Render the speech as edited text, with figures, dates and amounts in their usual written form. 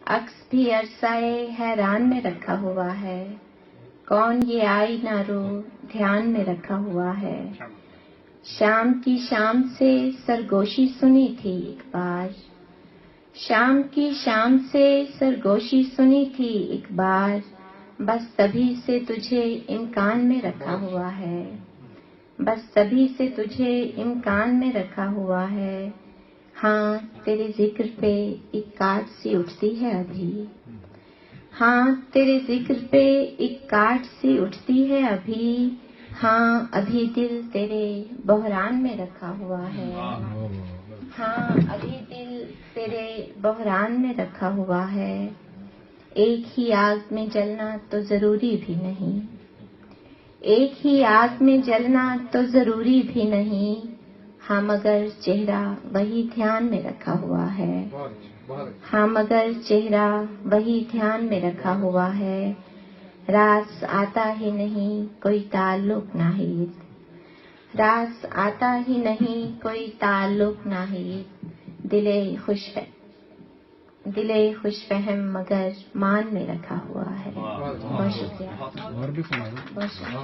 عکس بھی عرصۂ حیران میں رکھا ہوا ہے، کون یہ آئی نہ رو دھیان میں رکھا ہوا ہے۔ شام کی شام سے سرگوشی سنی تھی ایک بار، شام کی شام سے سرگوشی سنی تھی ایک بار، بس تبھی سے تجھے امکان میں رکھا ہوا ہے، بس تبھی سے تجھے امکان میں رکھا ہوا ہے۔ ہاں تیرے ذکر پہ ایک کاٹ سی اٹھتی ہے ابھی، ہاں تیرے ذکر پہ ایک کاٹ سی اٹھتی ہے ابھی، ہاں ابھی دل تیرے بحران میں رکھا ہوا ہے، ہاں ابھی دل تیرے بحران میں رکھا ہوا ہے۔ ایک ہی آگ میں جلنا تو ضروری بھی نہیں، ایک ہی آگ میں جلنا تو ضروری بھی نہیں، ہاں مگر چہرہ وہی دھیان میں رکھا ہوا ہے، ہاں مگر چہرہ وہی دھیان میں رکھا ہوا ہے۔ راز آتا ہی نہیں کوئی تعلق ناہید، راز آتا ہی نہیں کوئی تعلق ناہید، دل خوش فہم مگر مان میں رکھا ہوا ہے۔ بہت شکریہ، بہت شکریہ۔